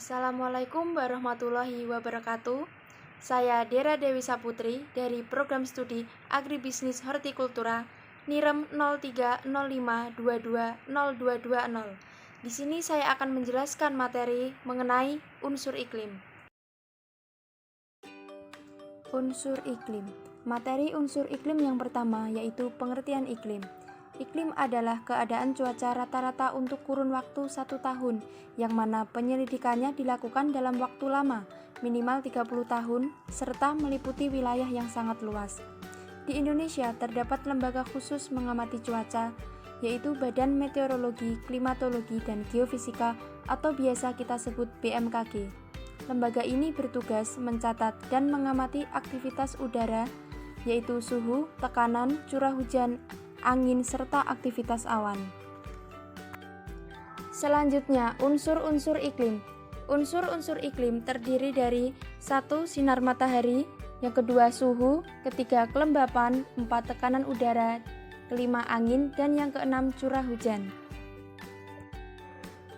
Assalamualaikum warahmatullahi wabarakatuh. Saya Dera Dewi Saputri dari Program Studi Agribisnis Hortikultura NIREM 0305220220. Di sini saya akan menjelaskan materi mengenai unsur iklim. Unsur iklim. Materi unsur iklim yang pertama yaitu pengertian iklim. Iklim adalah keadaan cuaca rata-rata untuk kurun waktu 1 tahun, yang mana penyelidikannya dilakukan dalam waktu lama, minimal 30 tahun, serta meliputi wilayah yang sangat luas. Di Indonesia terdapat lembaga khusus mengamati cuaca, yaitu Badan Meteorologi, Klimatologi, dan Geofisika atau biasa kita sebut BMKG. Lembaga ini bertugas mencatat dan mengamati aktivitas udara, yaitu suhu, tekanan, curah hujan, angin, serta aktivitas awan. Selanjutnya, unsur-unsur iklim. Unsur-unsur iklim terdiri dari 1. Sinar matahari, yang kedua suhu, ketiga kelembapan, 4 tekanan udara, kelima angin, dan yang keenam curah hujan.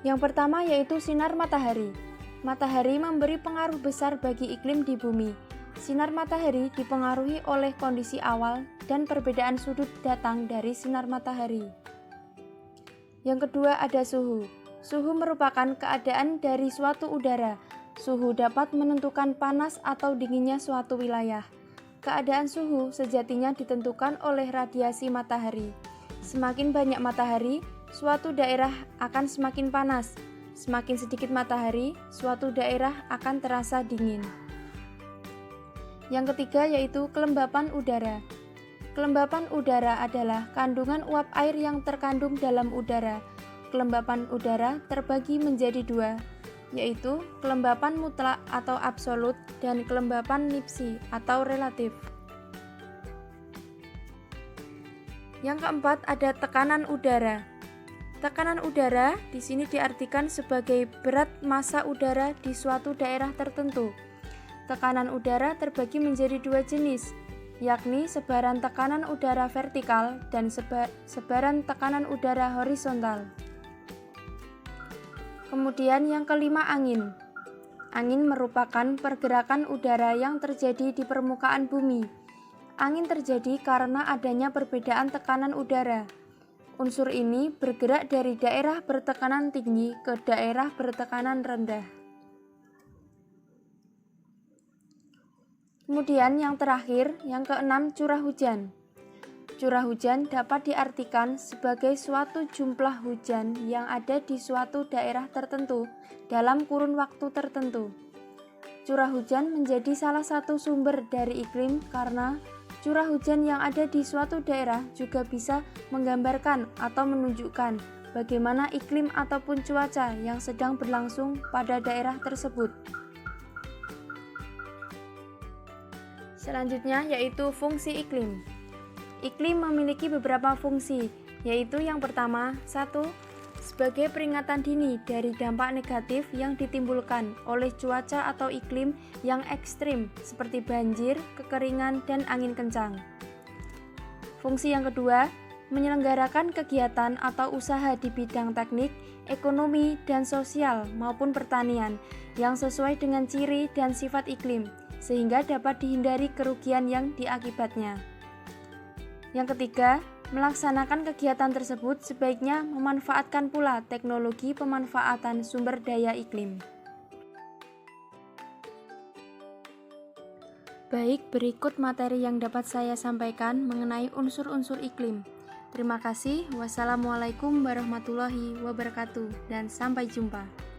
Yang pertama yaitu sinar matahari. Matahari memberi pengaruh besar bagi iklim di bumi. Sinar matahari dipengaruhi oleh kondisi awal dan perbedaan sudut datang dari sinar matahari. Yang kedua ada suhu. Suhu merupakan keadaan dari suatu udara. Suhu dapat menentukan panas atau dinginnya suatu wilayah. Keadaan suhu sejatinya ditentukan oleh radiasi matahari. Semakin banyak matahari, suatu daerah akan semakin panas. Semakin sedikit matahari, suatu daerah akan terasa dingin. Yang ketiga yaitu kelembapan udara. Kelembapan udara adalah kandungan uap air yang terkandung dalam udara. Kelembapan udara terbagi menjadi 2, yaitu kelembapan mutlak atau absolut dan kelembapan nipsi atau relatif. Yang keempat ada tekanan udara. Tekanan udara di sini diartikan sebagai berat massa udara di suatu daerah tertentu. Tekanan udara terbagi menjadi 2 jenis, yakni sebaran tekanan udara vertikal dan sebaran tekanan udara horizontal. Kemudian yang kelima angin. Angin merupakan pergerakan udara yang terjadi di permukaan bumi. Angin terjadi karena adanya perbedaan tekanan udara. Unsur ini bergerak dari daerah bertekanan tinggi ke daerah bertekanan rendah. Kemudian yang terakhir, yang keenam curah hujan. Curah hujan dapat diartikan sebagai suatu jumlah hujan yang ada di suatu daerah tertentu dalam kurun waktu tertentu. Curah hujan menjadi salah satu sumber dari iklim karena curah hujan yang ada di suatu daerah juga bisa menggambarkan atau menunjukkan bagaimana iklim ataupun cuaca yang sedang berlangsung pada daerah tersebut. Selanjutnya yaitu fungsi iklim. Iklim memiliki beberapa fungsi, yaitu yang pertama, 1. Sebagai peringatan dini dari dampak negatif yang ditimbulkan oleh cuaca atau iklim yang ekstrim seperti banjir, kekeringan, dan angin kencang. Fungsi yang kedua, menyelenggarakan kegiatan atau usaha di bidang teknik, ekonomi, dan sosial maupun pertanian yang sesuai dengan ciri dan sifat iklim, sehingga dapat dihindari kerugian yang diakibatnya. Yang ketiga, melaksanakan kegiatan tersebut sebaiknya memanfaatkan pula teknologi pemanfaatan sumber daya iklim. Baik, berikut materi yang dapat saya sampaikan mengenai unsur-unsur iklim. Terima kasih. Wassalamualaikum warahmatullahi wabarakatuh dan sampai jumpa.